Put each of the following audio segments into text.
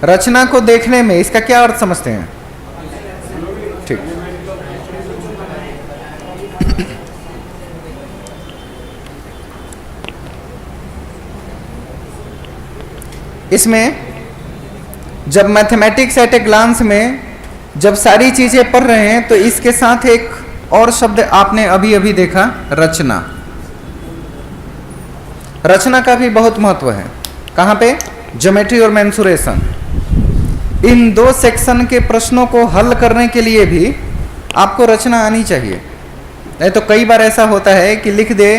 रचना को देखने में इसका क्या अर्थ समझते हैं? ठीक, इसमें जब मैथमेटिक्स एट ए ग्लांस में जब सारी चीजें पढ़ रहे हैं तो इसके साथ एक और शब्द आपने अभी अभी देखा, रचना। रचना का भी बहुत महत्व है। कहाँ पे? ज्योमेट्री और मेंसुरेशन। इन दो सेक्शन के प्रश्नों को हल करने के लिए भी आपको रचना आनी चाहिए। नहीं तो कई बार ऐसा होता है कि लिख दे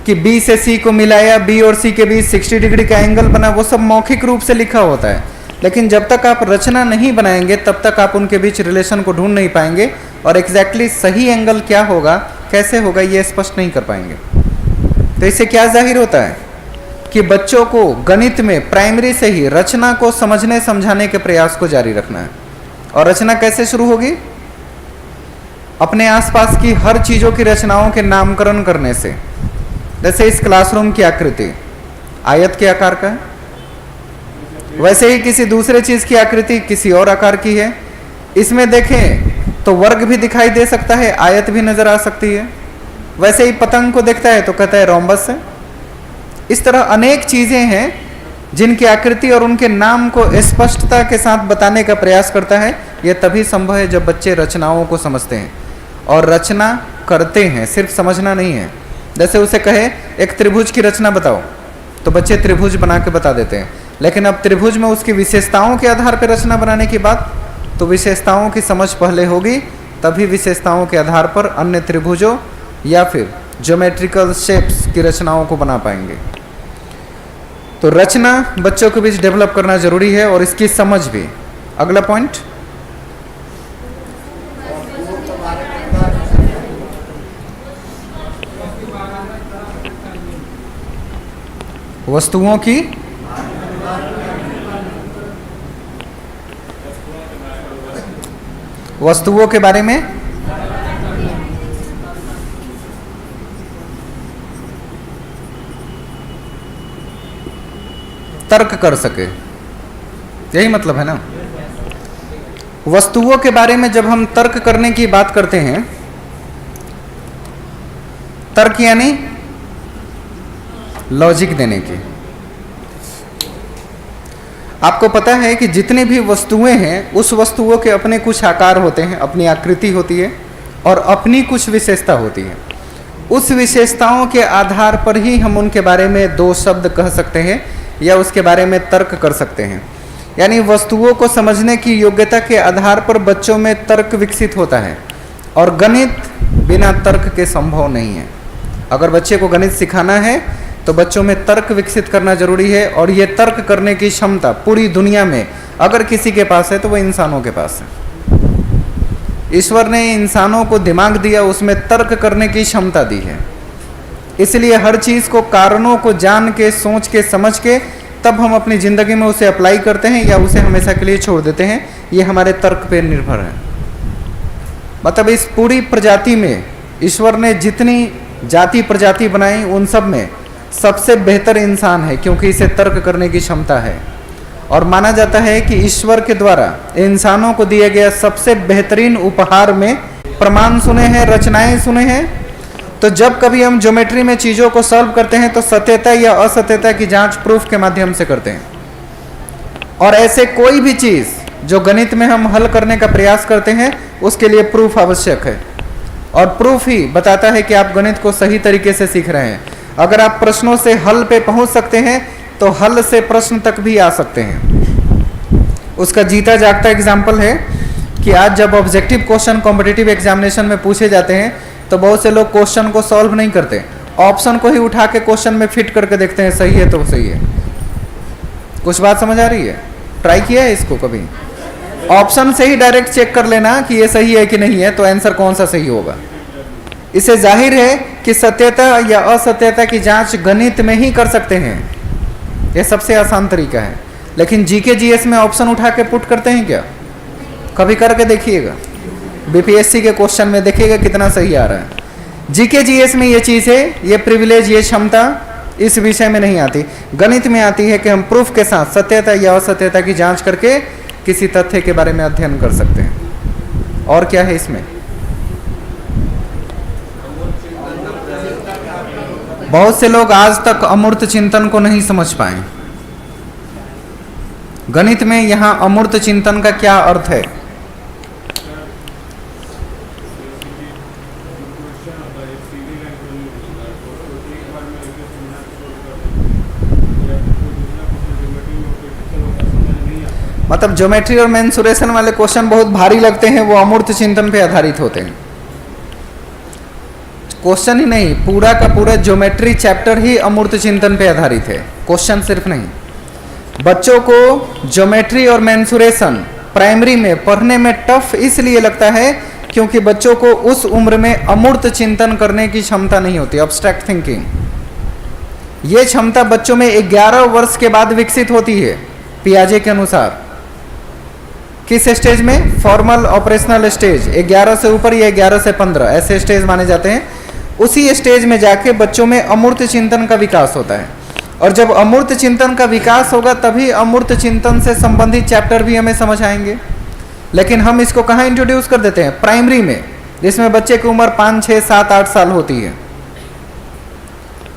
कि B से C को मिलाया, B और C के बीच 60 डिग्री का एंगल बना, वो सब मौखिक रूप से लिखा होता है, लेकिन जब तक आप रचना नहीं बनाएंगे तब तक आप उनके बीच रिलेशन को ढूंढ नहीं पाएंगे और एग्जैक्टली सही एंगल क्या होगा, कैसे होगा, ये स्पष्ट नहीं कर पाएंगे। तो इससे क्या जाहिर होता है कि बच्चों को गणित में प्राइमरी से ही रचना को समझने समझाने के प्रयास को जारी रखना है। और रचना कैसे शुरू होगी? अपने आसपास की हर चीजों की रचनाओं के नामकरण करने से। जैसे इस क्लासरूम की आकृति आयत के आकार का है, वैसे ही किसी दूसरे चीज की आकृति किसी और आकार की है। इसमें देखें तो वर्ग भी दिखाई दे सकता है, आयत भी नजर आ सकती है। वैसे ही पतंग को देखता है तो कहता है रोम्बस है। इस तरह अनेक चीजें हैं जिनकी आकृति और उनके नाम को स्पष्टता के साथ बताने का प्रयास करता है। यह तभी संभव है जब बच्चे रचनाओं को समझते हैं और रचना करते हैं, सिर्फ समझना नहीं है। जैसे उसे कहे एक त्रिभुज की रचना बताओ, तो बच्चे त्रिभुज बना के बता देते हैं, लेकिन अब त्रिभुज में उसकी विशेषताओं के आधार पर रचना बनाने की बात, तो विशेषताओं की समझ पहले होगी, तभी विशेषताओं के आधार पर अन्य त्रिभुजों या फिर ज्योमेट्रिकल शेप्स की रचनाओं को बना पाएंगे। तो रचना बच्चों के बीच डेवलप करना जरूरी है और इसकी समझ भी। अगला पॉइंट, वस्तुओं की वस्तुओं के बारे में तर्क कर सके, यही मतलब है ना। वस्तुओं के बारे में जब हम तर्क करने की बात करते हैं, तर्क यानी लॉजिक देने की। आपको पता है कि जितनी भी वस्तुएं हैं उस वस्तुओं के अपने कुछ आकार होते हैं, अपनी आकृति होती है और अपनी कुछ विशेषता होती है। उस विशेषताओं के आधार पर ही हम उनके बारे में दो शब्द कह सकते हैं या उसके बारे में तर्क कर सकते हैं। यानी वस्तुओं को समझने की योग्यता के आधार पर बच्चों में तर्क विकसित होता है और गणित बिना तर्क के संभव नहीं है। अगर बच्चे को गणित सिखाना है तो बच्चों में तर्क विकसित करना जरूरी है और ये तर्क करने की क्षमता पूरी दुनिया में अगर किसी के पास है तो वह इंसानों के पास है। ईश्वर ने इंसानों को दिमाग दिया, उसमें तर्क करने की क्षमता दी है। इसलिए हर चीज को कारणों को जान के, सोच के, समझ के तब हम अपनी जिंदगी में उसे अप्लाई करते हैं या उसे हमेशा के लिए छोड़ देते हैं। ये हमारे तर्क पे निर्भर है। मतलब इस पूरी प्रजाति में ईश्वर ने जितनी जाति प्रजाति बनाई उन सब में सबसे बेहतर इंसान है, क्योंकि इसे तर्क करने की क्षमता है। और माना जाता है कि ईश्वर के द्वारा इंसानों को दिया गया सबसे बेहतरीन उपहार में प्रमाण सुने हैं, रचनाएं सुने हैं। तो जब कभी हम ज्योमेट्री में चीज़ों को सॉल्व करते हैं तो सत्यता या असत्यता की जांच प्रूफ के माध्यम से करते हैं। और ऐसे कोई भी चीज़ जो गणित में हम हल करने का प्रयास करते हैं उसके लिए प्रूफ आवश्यक है, और प्रूफ ही बताता है कि आप गणित को सही तरीके से सीख रहे हैं। अगर आप प्रश्नों से हल पे पहुंच सकते हैं तो हल से प्रश्न तक भी आ सकते हैं। उसका जीता जागता एग्जाम्पल है कि आज जब ऑब्जेक्टिव क्वेश्चन कॉम्पिटिटिव एग्जामिनेशन में पूछे जाते हैं तो बहुत से लोग क्वेश्चन को सॉल्व नहीं करते, ऑप्शन को ही उठा के क्वेश्चन में फिट करके देखते हैं, सही है तो सही है। कुछ बात समझ आ रही है? ट्राई किया है इसको कभी? ऑप्शन से ही डायरेक्ट चेक कर लेना कि ये सही है कि नहीं है, तो आंसर कौन सा सही होगा। इससे जाहिर है कि सत्यता या असत्यता की जांच गणित में ही कर सकते हैं। यह सबसे आसान तरीका है। लेकिन जीके जीएस में ऑप्शन उठा के पुट करते हैं क्या? कभी करके देखिएगा, बीपीएससी के क्वेश्चन में देखिएगा कितना सही आ रहा है। जीके जीएस में ये चीज़ है, ये प्रिविलेज, ये क्षमता इस विषय में नहीं आती। गणित में आती है कि हम प्रूफ के साथ सत्यता या असत्यता की जांच करके किसी तथ्य के बारे में अध्ययन कर सकते हैं। और क्या है इसमें? बहुत से लोग आज तक अमूर्त चिंतन को नहीं समझ पाए। गणित में यहां अमूर्त चिंतन का क्या अर्थ है? मतलब ज्योमेट्री और मेंसुरेशन वाले क्वेश्चन बहुत भारी लगते हैं, वो अमूर्त चिंतन पे आधारित होते हैं। क्वेश्चन ही नहीं, पूरा का पूरा ज्योमेट्री चैप्टर ही अमूर्त चिंतन पे आधारित है, क्वेश्चन सिर्फ नहीं। बच्चों को ज्योमेट्री और मेंसुरेशन प्राइमरी में पढ़ने में टफ इसलिए लगता है क्योंकि बच्चों को उस उम्र में अमूर्त चिंतन करने की क्षमता नहीं होती, अब्स्ट्रैक्ट थिंकिंग। ये क्षमता बच्चों में 11 वर्ष के बाद विकसित होती है पियाजे के अनुसार। किस स्टेज में? फॉर्मल ऑपरेशनल स्टेज, 11 से ऊपर या 11 से 15 ऐसे स्टेज माने जाते हैं। उसी स्टेज में जाके बच्चों में अमूर्त चिंतन का विकास होता है। और जब अमूर्त चिंतन का विकास होगा तभी अमूर्त चिंतन से संबंधित चैप्टर भी हमें समझ आएंगे। लेकिन हम इसको कहाँ इंट्रोड्यूस कर देते हैं? प्राइमरी में, जिसमें बच्चे की उम्र 5, 6, 7, 8 साल होती है।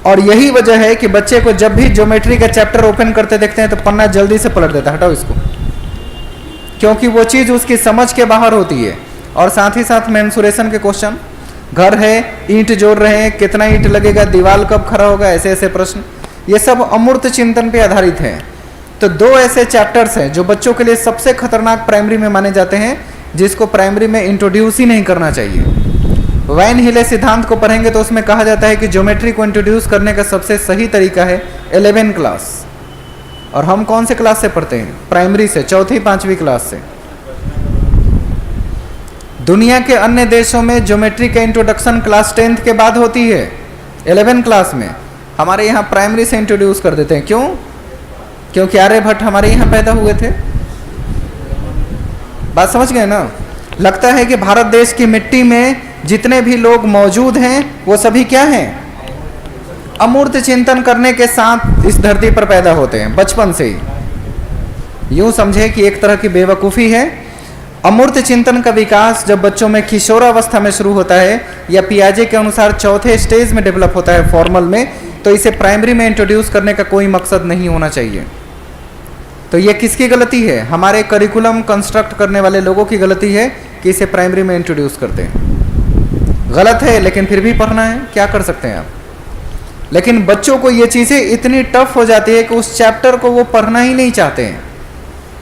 और यही वजह है कि बच्चे को जब भी ज्योमेट्री का चैप्टर ओपन करते देखते हैं तो पन्ना जल्दी से पलट देता है, हटाओ इसको, क्योंकि वो चीज़ उसकी समझ के बाहर होती है। और साथ ही साथ मेंसुरेशन के क्वेश्चन, घर है, ईंट जोड़ रहे हैं, कितना ईंट लगेगा, दीवार कब खड़ा होगा, ऐसे ऐसे प्रश्न, ये सब अमूर्त चिंतन पे आधारित हैं। तो 2 ऐसे चैप्टर्स हैं जो बच्चों के लिए सबसे खतरनाक प्राइमरी में माने जाते हैं, जिसको प्राइमरी में इंट्रोड्यूस ही नहीं करना चाहिए। वैन हिले सिद्धांत को पढ़ेंगे तो उसमें कहा जाता है कि ज्योमेट्री को इंट्रोड्यूस करने का सबसे सही तरीका है 11 क्लास। और हम कौन से क्लास से पढ़ते हैं? प्राइमरी से, 4वीं 5वीं क्लास से। दुनिया के अन्य देशों में ज्योमेट्री का इंट्रोडक्शन क्लास 10th के बाद होती है, 11 क्लास में। हमारे यहाँ प्राइमरी से इंट्रोड्यूस कर देते हैं। क्यों? क्योंकि आर्यभट्ट हमारे यहाँ पैदा हुए थे। बात समझ गए ना? लगता है कि भारत देश की मिट्टी में जितने भी लोग मौजूद हैं वो सभी क्या हैं? अमूर्त चिंतन करने के साथ इस धरती पर पैदा होते हैं, बचपन से ही। यूं समझे कि एक तरह की बेवकूफ़ी है। अमूर्त चिंतन का विकास जब बच्चों में किशोरावस्था में शुरू होता है या पियाजे के अनुसार 4थे स्टेज में डेवलप होता है, फॉर्मल में, तो इसे प्राइमरी में इंट्रोड्यूस करने का कोई मकसद नहीं होना चाहिए। तो ये किसकी गलती है? हमारे करिकुलम कंस्ट्रक्ट करने वाले लोगों की गलती है कि इसे प्राइमरी में इंट्रोड्यूस करते हैं। गलत है, लेकिन फिर भी पढ़ना है, क्या कर सकते हैं आप। लेकिन बच्चों को ये चीज़ें इतनी टफ हो जाती है कि उस चैप्टर को वो पढ़ना ही नहीं चाहते हैं।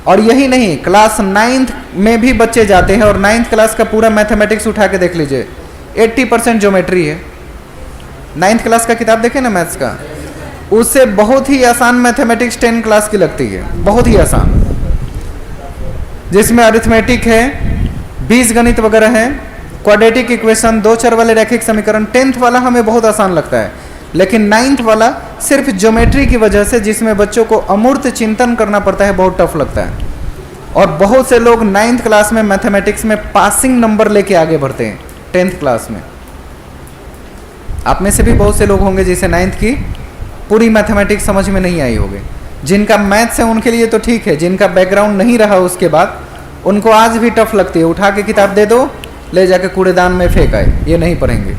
और यही नहीं, क्लास 9th में भी बच्चे जाते हैं और 9th क्लास का पूरा मैथमेटिक्स उठा के देख लीजिए, 80% ज्योमेट्री है। 9th क्लास का किताब देखें ना मैथ्स का, उससे बहुत ही आसान मैथमेटिक्स 10 क्लास की लगती है, बहुत ही आसान, जिसमें अरिथमेटिक है, बीजगणित वगैरह है, क्वाड्रेटिक इक्वेशन, 2 चर वाले रैखिक समीकरण। 10th वाला हमें बहुत आसान लगता है, लेकिन 9th वाला सिर्फ ज्योमेट्री की वजह से, जिसमें बच्चों को अमूर्त चिंतन करना पड़ता है, बहुत टफ लगता है। और बहुत से लोग 9th क्लास में मैथमेटिक्स में पासिंग नंबर लेके आगे बढ़ते हैं 10th क्लास में। आप में से भी बहुत से लोग होंगे जिसे 9th की पूरी मैथमेटिक्स समझ में नहीं आई होगी। जिनका मैथ्स है उनके लिए तो ठीक है, जिनका बैकग्राउंड नहीं रहा उसके बाद, उनको आज भी टफ लगती है। उठा के किताब दे दो, ले जाके कूड़ेदान में फेंक आए, ये नहीं पढ़ेंगे।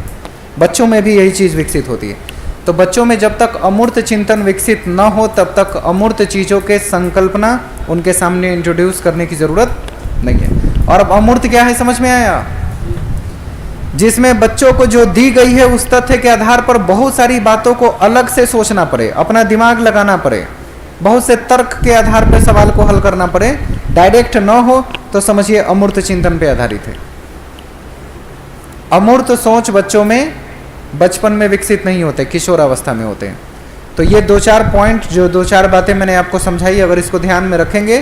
बच्चों में भी यही चीज़ विकसित होती है। तो बच्चों में जब तक अमूर्त चिंतन विकसित न हो तब तक अमूर्त चीज़ों के संकल्पना उनके सामने इंट्रोड्यूस करने की ज़रूरत नहीं है। और अब अमूर्त क्या है समझ में आया? जिसमें बच्चों को जो दी गई है उस तथ्य के आधार पर बहुत सारी बातों को अलग से सोचना पड़े, अपना दिमाग लगाना पड़े, बहुत से तर्क के आधार पर सवाल को हल करना पड़े, डायरेक्ट न हो तो समझिए अमूर्त चिंतन पर आधारित है। अमूर्त सोच बच्चों में बचपन में विकसित नहीं होते, किशोरावस्था में होते हैं। तो ये 2-4 पॉइंट, जो 2-4 बातें मैंने आपको समझाई, अगर इसको ध्यान में रखेंगे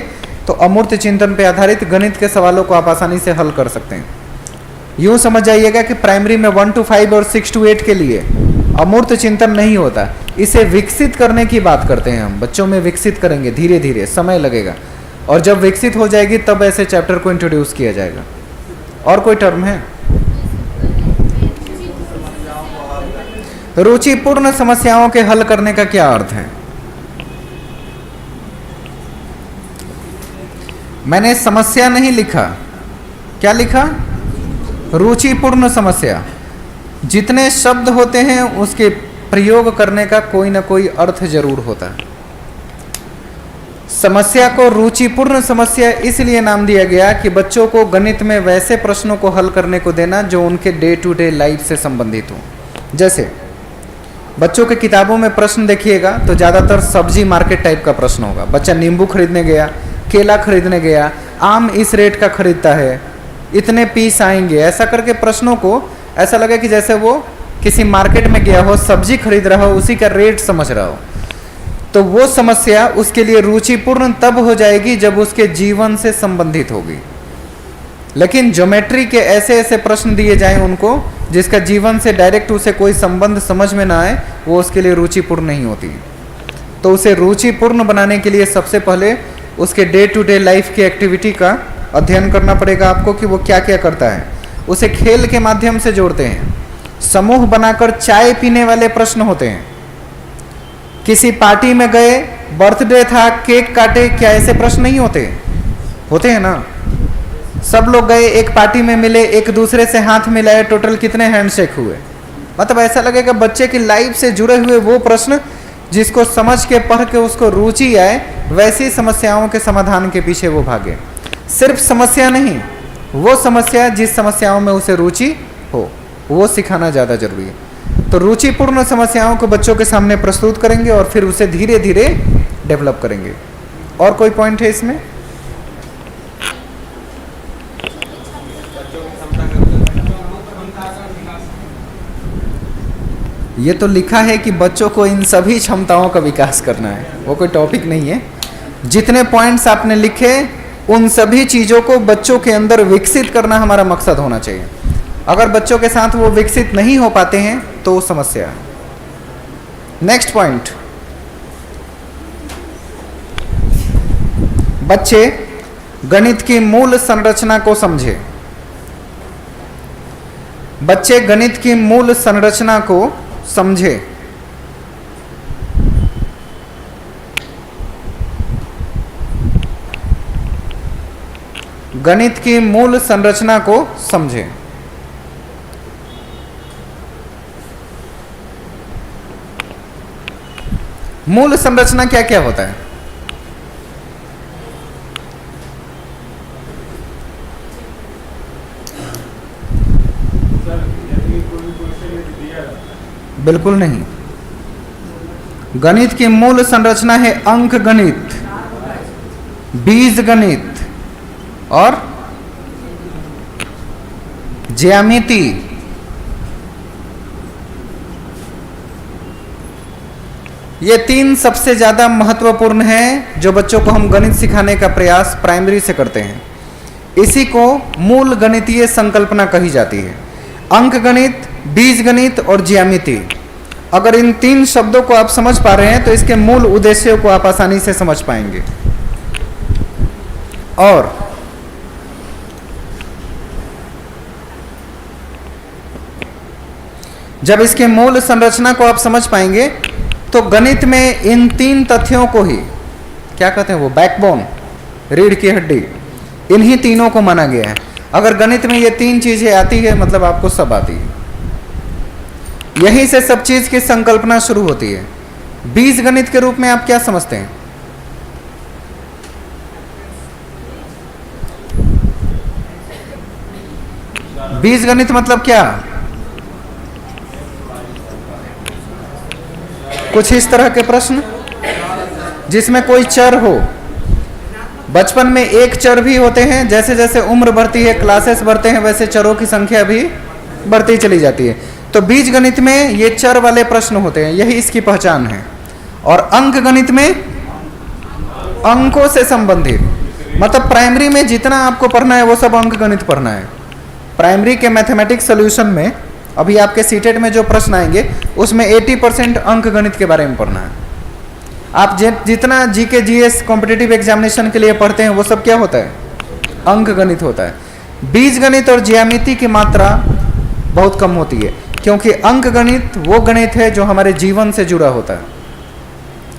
तो अमूर्त चिंतन पर आधारित गणित के सवालों को आप आसानी से हल कर सकते हैं। यूँ समझ जाइएगा कि प्राइमरी में 1 to 5 और 6 to 8 के लिए अमूर्त चिंतन नहीं होता, इसे विकसित करने की बात करते हैं हम। बच्चों में विकसित करेंगे, धीरे धीरे समय लगेगा, और जब विकसित हो जाएगी तब ऐसे चैप्टर को इंट्रोड्यूस किया जाएगा। और कोई टर्म है? रुचिपूर्ण समस्याओं के हल करने का क्या अर्थ है? मैंने समस्या नहीं लिखा, क्या लिखा? रुचिपूर्ण समस्या। जितने शब्द होते हैं उसके प्रयोग करने का कोई ना कोई अर्थ जरूर होता है। समस्या को रुचिपूर्ण समस्या इसलिए नाम दिया गया कि बच्चों को गणित में वैसे प्रश्नों को हल करने को देना जो उनके डे टू डे लाइफ से संबंधित हो। जैसे बच्चों के किताबों में प्रश्न देखिएगा तो ज़्यादातर सब्जी मार्केट टाइप का प्रश्न होगा। बच्चा नींबू खरीदने गया, केला खरीदने गया, आम इस रेट का खरीदता है, इतने पीस आएंगे, ऐसा करके प्रश्नों को ऐसा लगे कि जैसे वो किसी मार्केट में गया हो, सब्जी खरीद रहा हो, उसी का रेट समझ रहा हो। तो वो समस्या उसके लिए रुचिपूर्ण तब हो जाएगी जब उसके जीवन से संबंधित होगी। लेकिन ज्योमेट्री के ऐसे ऐसे प्रश्न दिए जाएं उनको जिसका जीवन से डायरेक्ट उसे कोई संबंध समझ में ना आए, वो उसके लिए रुचिपूर्ण नहीं होती। तो उसे रुचिपूर्ण बनाने के लिए सबसे पहले उसके डे टू डे लाइफ की एक्टिविटी का अध्ययन करना पड़ेगा आपको कि वो क्या क्या करता है। उसे खेल के माध्यम से जोड़ते हैं। समूह बनाकर चाय पीने वाले प्रश्न होते हैं। किसी पार्टी में गए, बर्थडे था, केक काटे, क्या ऐसे प्रश्न नहीं होते? होते हैं ना। सब लोग गए, एक पार्टी में मिले, एक दूसरे से हाथ मिलाए, टोटल कितने हैंडशेक हुए? मतलब ऐसा लगेगा बच्चे की लाइफ से जुड़े हुए वो प्रश्न जिसको समझ के पढ़ के उसको रुचि आए, वैसी समस्याओं के समाधान के पीछे वो भागे। सिर्फ समस्या नहीं, वो समस्या जिस समस्याओं में उसे रुचि हो वो सिखाना ज़्यादा जरूरी है। तो रुचिपूर्ण समस्याओं को बच्चों के सामने प्रस्तुत करेंगे और फिर उसे धीरे धीरे डेवलप करेंगे। और कोई पॉइंट है इसमें? ये तो लिखा है कि बच्चों को इन सभी क्षमताओं का विकास करना है, वो कोई टॉपिक नहीं है। जितने पॉइंट्स आपने लिखे उन सभी चीज़ों को बच्चों के अंदर विकसित करना हमारा मकसद होना चाहिए। अगर बच्चों के साथ वो विकसित नहीं हो पाते हैं तो वो समस्या है। नेक्स्ट पॉइंट, बच्चे गणित की मूल संरचना को समझे। बच्चे गणित की मूल संरचना को समझे। गणित की मूल संरचना को समझे। मूल संरचना क्या क्या होता है? बिल्कुल नहीं। गणित की मूल संरचना है अंक गणित, बीज गणित और ज्यामिति। ये तीन सबसे ज़्यादा महत्वपूर्ण हैं जो बच्चों को हम गणित सिखाने का प्रयास प्राइमरी से करते हैं। इसी को मूल गणितीय संकल्पना कही जाती है। अंक गणित, बीज गणित और ज्यामिति। अगर इन तीन शब्दों को आप समझ पा रहे हैं तो इसके मूल उद्देश्यों को आप आसानी से समझ पाएंगे। और जब इसके मूल संरचना को आप समझ पाएंगे तो गणित में इन तीन तथ्यों को ही क्या कहते हैं, वो बैकबोन, रीढ़ की हड्डी, इन्हीं तीनों को माना गया है। अगर गणित में ये तीन चीजें आती है मतलब आपको सब आती है। यहीं से सब चीज की संकल्पना शुरू होती है। बीज गणित के रूप में आप क्या समझते हैं? बीज गणित मतलब क्या? कुछ इस तरह के प्रश्न जिसमें कोई चर हो। बचपन में एक चर भी होते हैं, जैसे जैसे उम्र बढ़ती है, क्लासेस बढ़ते हैं, वैसे चरों की संख्या भी बढ़ती चली जाती है। तो बीज गणित में ये चर वाले प्रश्न होते हैं, यही इसकी पहचान है। और अंक गणित में अंकों से संबंधित, मतलब प्राइमरी में जितना आपको पढ़ना है वो सब अंक गणित पढ़ना है। प्राइमरी के मैथमेटिक्स सॉल्यूशन में अभी आपके सीटेट में जो प्रश्न आएंगे उसमें 80% अंक गणित के बारे में पढ़ना है। आप जितना जीके जीएस कॉम्पिटिटिव एग्जामिनेशन के लिए पढ़ते हैं वो सब क्या होता है? अंक गणित होता है। बीज गणित और ज्यामिति की मात्रा बहुत कम होती है। क्योंकि अंक गणित वो गणित है जो हमारे जीवन से जुड़ा होता है।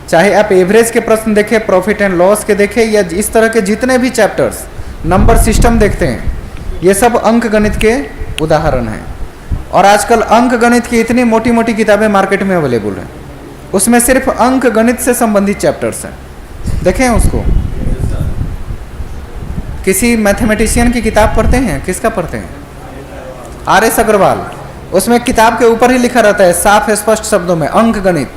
चाहे आप एवरेज के प्रश्न देखें, प्रॉफिट एंड लॉस के देखें, या इस तरह के जितने भी चैप्टर्स, नंबर सिस्टम देखते हैं, ये सब अंक गणित के उदाहरण हैं। और आजकल अंक गणित की इतनी मोटी मोटी किताबें मार्केट में अवेलेबल हैं, उसमें सिर्फ अंक गणित से संबंधित चैप्टर्स हैं। देखें उसको, किसी मैथमेटिशियन की किताब पढ़ते हैं, किसका पढ़ते हैं? आर.एस. अग्रवाल। उसमें किताब के ऊपर ही लिखा रहता है साफ स्पष्ट शब्दों में अंक गणित।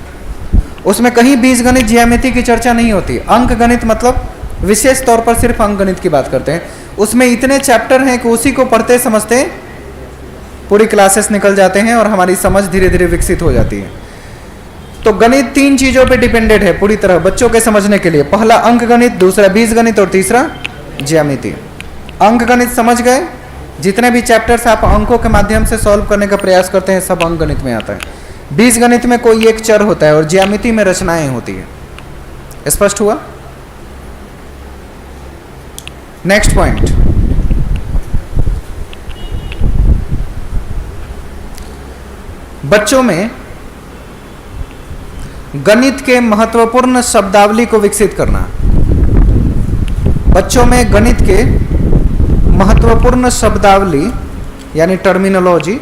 उसमें कहीं बीज गणित, ज्यामिति की चर्चा नहीं होती। अंक गणित मतलब विशेष तौर पर सिर्फ अंक गणित की बात करते हैं। उसमें इतने चैप्टर हैं कि उसी को पढ़ते समझते पूरी क्लासेस निकल जाते हैं और हमारी समझ धीरे धीरे विकसित हो जाती है। तो गणित 3 चीजों पे डिपेंडेंट है पूरी तरह बच्चों के समझने के लिए। पहला अंक गणित, दूसरा बीज गणित और तीसरा ज्यामिति। अंक गणित समझ गए, जितने भी चैप्टर्स आप अंकों के माध्यम से सॉल्व करने का प्रयास करते हैं सब अंक गणित में आता है। बीज गणित में कोई एक चर होता है और ज्यामिति में रचनाएं होती है। स्पष्ट हुआ? नेक्स्ट पॉइंट, बच्चों में गणित के महत्वपूर्ण शब्दावली को विकसित करना। बच्चों में गणित के महत्वपूर्ण शब्दावली यानी टर्मिनोलॉजी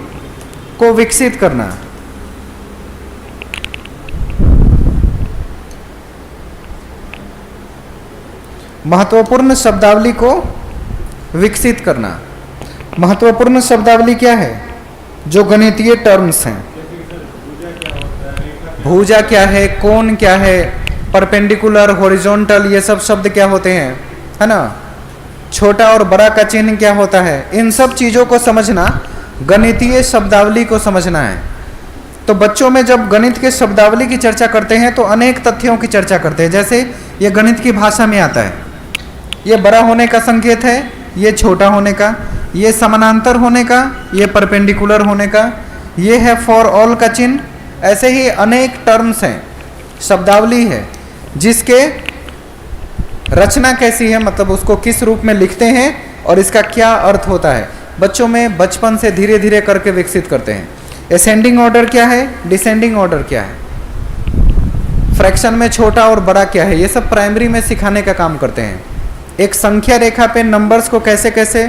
को विकसित करना। महत्वपूर्ण शब्दावली को विकसित करना। महत्वपूर्ण शब्दावली क्या है? जो गणितीय टर्म्स हैं। भुजा क्या है, कोण क्या है, परपेंडिकुलर, हॉरिजॉन्टल, ये सब शब्द क्या होते हैं, है ना? छोटा और बड़ा का चिन्ह क्या होता है, इन सब चीज़ों को समझना गणितीय शब्दावली को समझना है। तो बच्चों में जब गणित के शब्दावली की चर्चा करते हैं तो अनेक तथ्यों की चर्चा करते हैं। जैसे ये गणित की भाषा में आता है, ये बड़ा होने का संकेत है, ये छोटा होने का, ये समानांतर होने का, ये परपेंडिकुलर होने का, ये है फॉर ऑल का चिन्ह। ऐसे ही अनेक टर्म्स हैं, शब्दावली है, जिसके रचना कैसी है, मतलब उसको किस रूप में लिखते हैं और इसका क्या अर्थ होता है, बच्चों में बचपन से धीरे धीरे करके विकसित करते हैं। असेंडिंग ऑर्डर क्या है, डिसेंडिंग ऑर्डर क्या है, फ्रैक्शन में छोटा और बड़ा क्या है, ये सब प्राइमरी में सिखाने का काम करते हैं। एक संख्या रेखा पे नंबर्स को कैसे कैसे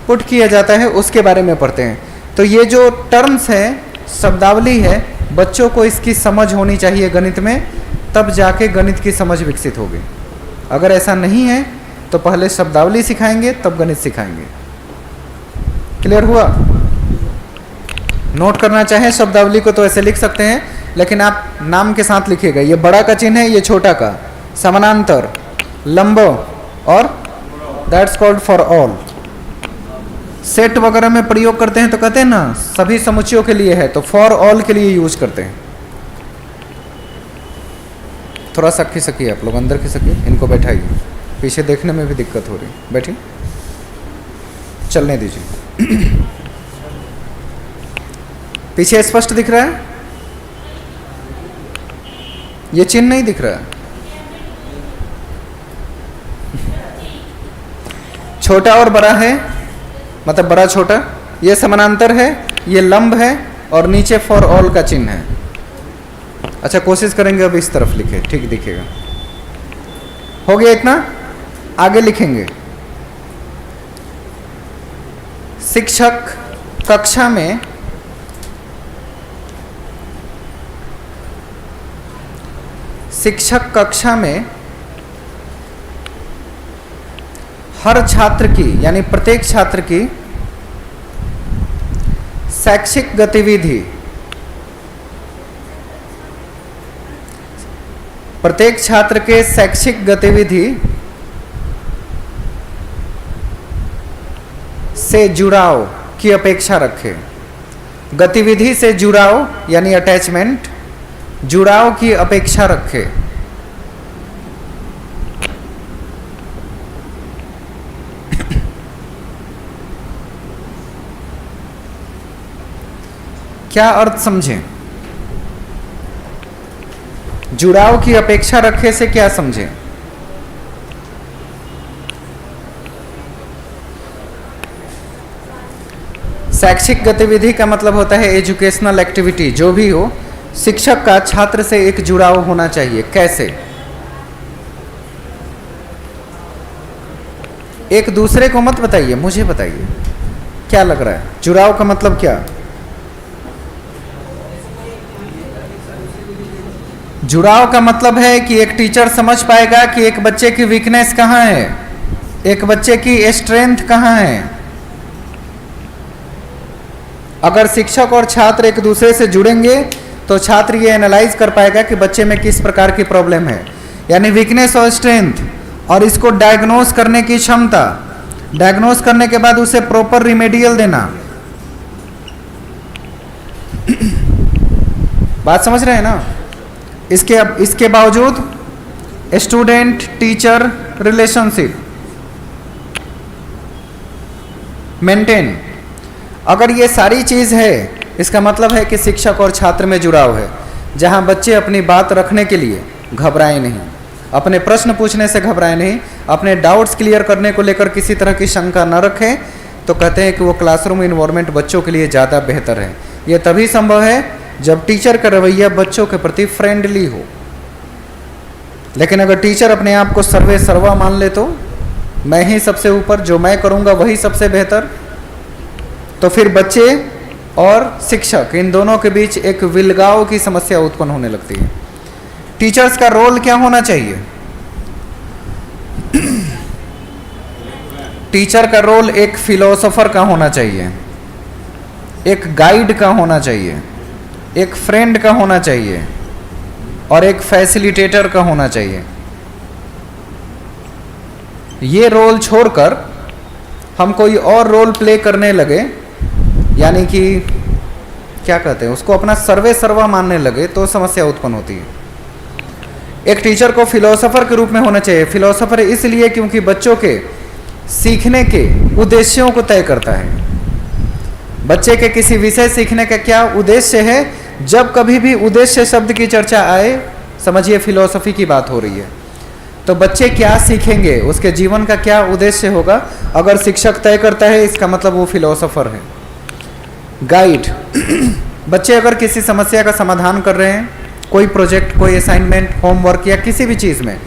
पुट किया जाता है उसके बारे में पढ़ते हैं। तो ये जो टर्म्स है, शब्दावली है, बच्चों को इसकी समझ होनी चाहिए गणित में, तब जाके गणित की समझ विकसित होगी। अगर ऐसा नहीं है तो पहले शब्दावली सिखाएंगे तब गणित सिखाएंगे। क्लियर हुआ? नोट करना चाहें शब्दावली को तो ऐसे लिख सकते हैं, लेकिन आप नाम के साथ लिखिएगा। ये बड़ा का चिन्ह है, ये छोटा का, समानांतर, लंब और that's called for all. Set वगैरह में प्रयोग करते हैं तो कहते हैं ना सभी समुच्चयों के लिए है, तो फॉर ऑल के लिए यूज करते हैं। थोड़ा सा खिसकिए आप लोग, अंदर खिसकिए, इनको बैठाइए, पीछे देखने में भी दिक्कत हो रही। बैठिए, चलने दीजिए। पीछे स्पष्ट दिख रहा है? ये चिन्ह नहीं दिख रहा है? छोटा और बड़ा है, मतलब बड़ा छोटा, ये समानांतर है, ये लंब है और नीचे फॉर ऑल का चिन्ह है। अच्छा, कोशिश करेंगे अब इस तरफ लिखे, ठीक दिखेगा। हो गया इतना? आगे लिखेंगे। शिक्षक कक्षा में हर छात्र की यानी प्रत्येक छात्र की शैक्षिक गतिविधि, प्रत्येक छात्र के शैक्षिक गतिविधि से जुड़ाव की अपेक्षा रखे। गतिविधि से जुड़ाव यानी अटैचमेंट, जुड़ाव की अपेक्षा रखे। क्या अर्थ समझें? जुड़ाव की अपेक्षा रखे से क्या समझें? शैक्षिक गतिविधि का मतलब होता है एजुकेशनल एक्टिविटी, जो भी हो, शिक्षक का छात्र से एक जुड़ाव होना चाहिए। कैसे? एक दूसरे को मत बताइए, मुझे बताइए क्या लग रहा है, जुड़ाव का मतलब क्या? जुड़ाव का मतलब है कि एक टीचर समझ पाएगा कि एक बच्चे की वीकनेस कहाँ है, एक बच्चे की स्ट्रेंथ कहाँ है। अगर शिक्षक और छात्र एक दूसरे से जुड़ेंगे तो छात्र ये एनालाइज कर पाएगा कि बच्चे में किस प्रकार की प्रॉब्लम है, यानी वीकनेस और स्ट्रेंथ, और इसको डायग्नोस करने की क्षमता, डायग्नोस करने के बाद उसे प्रॉपर रिमेडियल देना। बात समझ रहे हैं ना? इसके बावजूद स्टूडेंट टीचर रिलेशनशिप मेंटेन, अगर ये सारी चीज़ है, इसका मतलब है कि शिक्षक और छात्र में जुड़ाव है, जहाँ बच्चे अपनी बात रखने के लिए घबराए नहीं, अपने प्रश्न पूछने से घबराए नहीं, अपने डाउट्स क्लियर करने को लेकर किसी तरह की शंका न रखें, तो कहते हैं कि वो क्लासरूम इन्वायरमेंट बच्चों के लिए ज़्यादा बेहतर है। ये तभी संभव है जब टीचर का रवैया बच्चों के प्रति फ्रेंडली हो। लेकिन अगर टीचर अपने आप को सर्वे सर्वा मान ले, तो मैं ही सबसे ऊपर, जो मैं करूँगा वही सबसे बेहतर, तो फिर बच्चे और शिक्षक इन दोनों के बीच एक विलगाव की समस्या उत्पन्न होने लगती है। टीचर्स का रोल क्या होना चाहिए? टीचर का रोल एक फिलोसोफर का होना चाहिए, एक गाइड का होना चाहिए, एक फ्रेंड का होना चाहिए और एक फैसिलिटेटर का होना चाहिए। ये रोल छोड़कर हम कोई और रोल प्ले करने लगे, यानी कि क्या कहते हैं उसको, अपना सर्वे सर्वा मानने लगे, तो समस्या उत्पन्न होती है। एक टीचर को फिलोसोफर के रूप में होना चाहिए। फिलोसोफर इसलिए क्योंकि बच्चों के सीखने के उद्देश्यों को तय करता है। बच्चे के किसी विषय सीखने का क्या उद्देश्य है, जब कभी भी उद्देश्य शब्द की चर्चा आए, समझिए फिलॉसफी की बात हो रही है। तो बच्चे क्या सीखेंगे, उसके जीवन का क्या उद्देश्य होगा, अगर शिक्षक तय करता है, इसका मतलब वो फिलोसोफर है। गाइड, बच्चे अगर किसी समस्या का समाधान कर रहे हैं, कोई प्रोजेक्ट, कोई असाइनमेंट, होमवर्क या किसी भी चीज़ में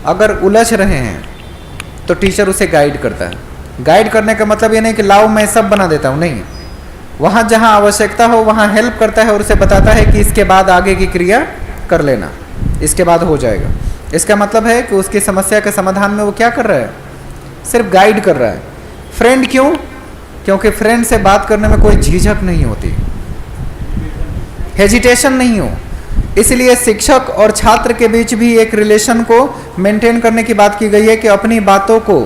अगर उलझ रहे हैं, तो टीचर उसे गाइड करता है। गाइड करने का मतलब ये नहीं कि लाओ मैं सब बना देता हूँ, नहीं। वहाँ जहाँ आवश्यकता हो वहाँ हेल्प करता है और उसे बताता है कि इसके बाद आगे की क्रिया कर लेना, इसके बाद हो जाएगा। इसका मतलब है कि उसकी समस्या के समाधान में वो क्या कर रहा है, सिर्फ गाइड कर रहा है। फ्रेंड क्यों? क्योंकि फ्रेंड से बात करने में कोई झिझक नहीं होती, हेजिटेशन नहीं हो। इसलिए शिक्षक और छात्र के बीच भी एक रिलेशन को मेंटेन करने की बात की गई है कि अपनी बातों को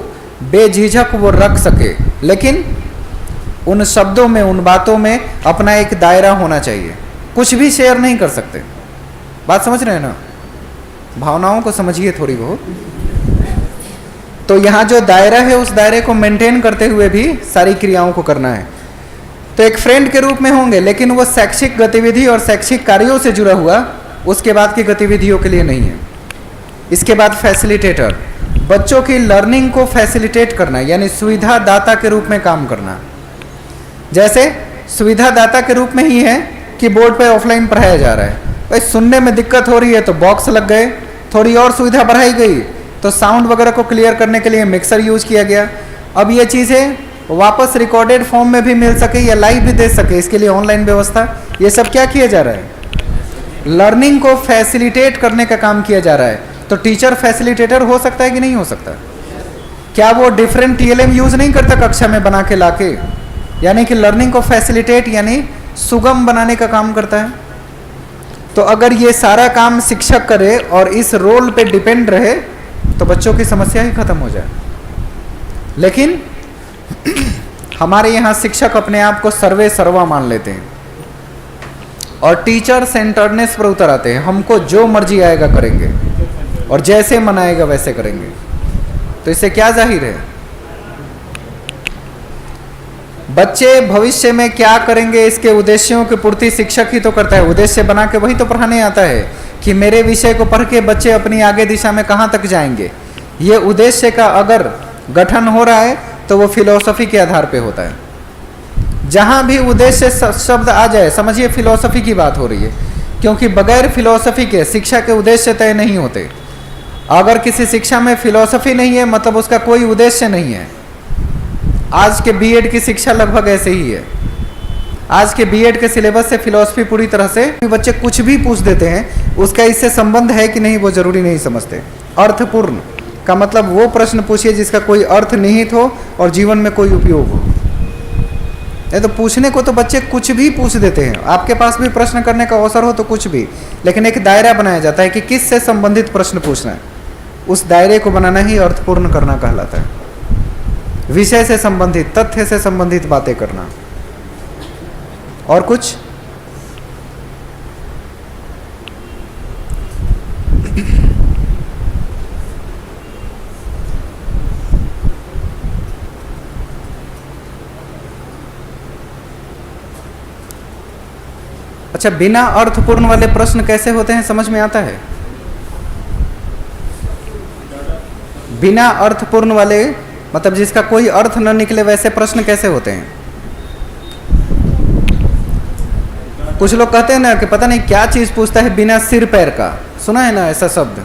बेझिझक वो रख सके, लेकिन उन शब्दों में, उन बातों में अपना एक दायरा होना चाहिए। कुछ भी शेयर नहीं कर सकते। बात समझ रहे हैं ना? भावनाओं को समझिए थोड़ी बहुत। तो यहाँ जो दायरा है, उस दायरे को मेंटेन करते हुए भी सारी क्रियाओं को करना है। तो एक फ्रेंड के रूप में होंगे, लेकिन वो शैक्षिक गतिविधि और शैक्षिक कार्यों से जुड़ा हुआ उसके बाद की गतिविधियों के लिए नहीं है। इसके बाद फैसिलिटेटर, बच्चों की लर्निंग को फैसिलिटेट करना, यानी सुविधा दाता के रूप में काम करना। जैसे सुविधा दाता के रूप में ही है कि बोर्ड पे ऑफलाइन पढ़ाया जा रहा है, भाई सुनने में दिक्कत हो रही है तो बॉक्स लग गए, थोड़ी और सुविधा बढ़ाई गई तो साउंड वगैरह को क्लियर करने के लिए मिक्सर यूज किया गया। अब ये चीज़ें वापस रिकॉर्डेड फॉर्म में भी मिल सके या लाइव भी दे सके, इसके लिए ऑनलाइन व्यवस्था, ये सब क्या किया जा रहा है, लर्निंग को फैसिलिटेट करने का काम किया जा रहा है। तो टीचर फैसिलिटेटर हो सकता है कि नहीं हो सकता? क्या वो डिफरेंट TLM यूज नहीं करता कक्षा में बना के लाके, यानी कि लर्निंग को फैसिलिटेट यानी सुगम बनाने का काम करता है। तो अगर ये सारा काम शिक्षक करे और इस रोल पे डिपेंड रहे तो बच्चों की समस्या ही खत्म हो जाए। लेकिन हमारे यहाँ शिक्षक अपने आप को सर्वे सर्वा मान लेते हैं और टीचर सेंटर्डनेस पर उतर आते हैं। हमको जो मर्जी आएगा करेंगे और जैसे मन आएगा वैसे करेंगे। तो इससे क्या जाहिर है, बच्चे भविष्य में क्या करेंगे इसके उद्देश्यों की पूर्ति शिक्षक ही तो करता है। उद्देश्य बना के वही तो पढ़ाने आता है कि मेरे विषय को पढ़ के बच्चे अपनी आगे दिशा में कहाँ तक जाएंगे। ये उद्देश्य का अगर गठन हो रहा है तो वो फिलॉसफी के आधार पे होता है। जहाँ भी उद्देश्य शब्द आ जाए समझिए फिलॉसफी की बात हो रही है, क्योंकि बगैर फिलॉसफी के शिक्षा के उद्देश्य तय नहीं होते। अगर किसी शिक्षा में फिलॉसफी नहीं है मतलब उसका कोई उद्देश्य नहीं है। आज के बीएड की शिक्षा लगभग ऐसे ही है। आज के बीएड के सिलेबस से फिलॉसफी पूरी तरह से बच्चे कुछ भी पूछ देते हैं, उसका इससे संबंध है कि नहीं वो जरूरी नहीं समझते। अर्थपूर्ण का मतलब वो प्रश्न पूछिए जिसका कोई अर्थ निहित हो और जीवन में कोई उपयोग हो। ये तो पूछने को तो बच्चे कुछ भी पूछ देते हैं, आपके पास भी प्रश्न करने का अवसर हो तो कुछ भी, लेकिन एक दायरा बनाया जाता है कि किस से संबंधित प्रश्न पूछना है। उस दायरे को बनाना ही अर्थपूर्ण करना कहलाता है। विषय से संबंधित, तथ्य से संबंधित बातें करना। और कुछ? अच्छा, बिना अर्थपूर्ण वाले प्रश्न कैसे होते हैं समझ में आता है? बिना अर्थपूर्ण वाले मतलब जिसका कोई अर्थ न निकले वैसे प्रश्न कैसे होते हैं? कुछ लोग कहते हैं ना कि पता नहीं क्या चीज पूछता है बिना सिर पैर का, सुना है ना ऐसा शब्द?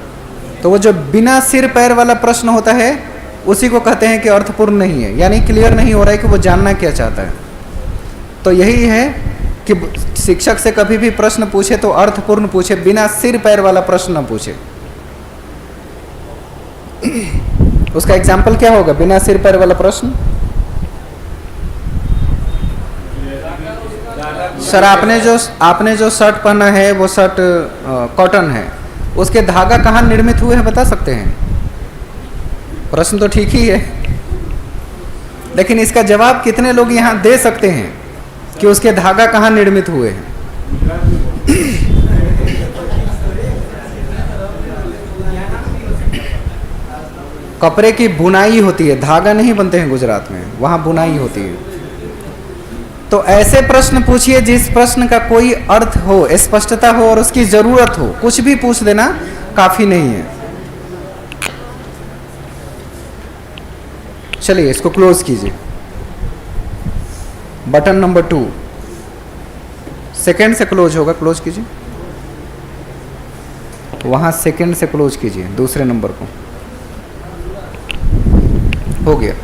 तो वो जो बिना सिर पैर वाला प्रश्न होता है उसी को कहते हैं कि अर्थपूर्ण नहीं है, यानी क्लियर नहीं हो रहा है कि वो जानना क्या चाहता है। तो यही है कि शिक्षक से कभी भी प्रश्न पूछे तो अर्थपूर्ण पूछे, बिना सिर पैर वाला प्रश्न न पूछे। उसका एग्जाम्पल क्या होगा बिना सिर पैर वाला प्रश्न? सर आपने जो शर्ट पहना है वो शर्ट कॉटन है, उसके धागा कहाँ निर्मित हुए हैं बता सकते हैं? प्रश्न तो ठीक ही है, लेकिन इसका जवाब कितने लोग यहाँ दे सकते हैं कि उसके धागा कहाँ निर्मित हुए हैं? कपड़े की बुनाई होती है, धागा नहीं बनते हैं गुजरात में, वहाँ बुनाई होती है। तो ऐसे प्रश्न पूछिए जिस प्रश्न का कोई अर्थ हो, स्पष्टता हो और उसकी जरूरत हो। कुछ भी पूछ देना काफी नहीं है। चलिए इसको क्लोज कीजिए। बटन नंबर 2 सेकंड से क्लोज होगा, क्लोज कीजिए। वहां सेकंड से क्लोज कीजिए दूसरे नंबर को। हो गया।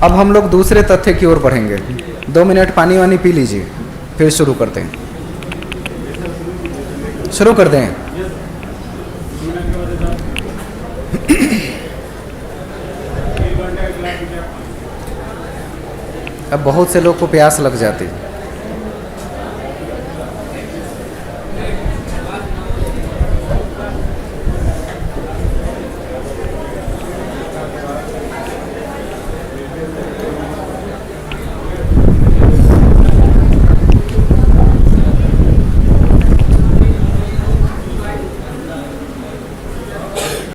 अब हम लोग दूसरे तथ्य की ओर बढ़ेंगे। 2 मिनट पानी वानी पी लीजिए, फिर शुरू करते हैं। शुरू कर दें। अब बहुत से लोग को प्यास लग जाती है।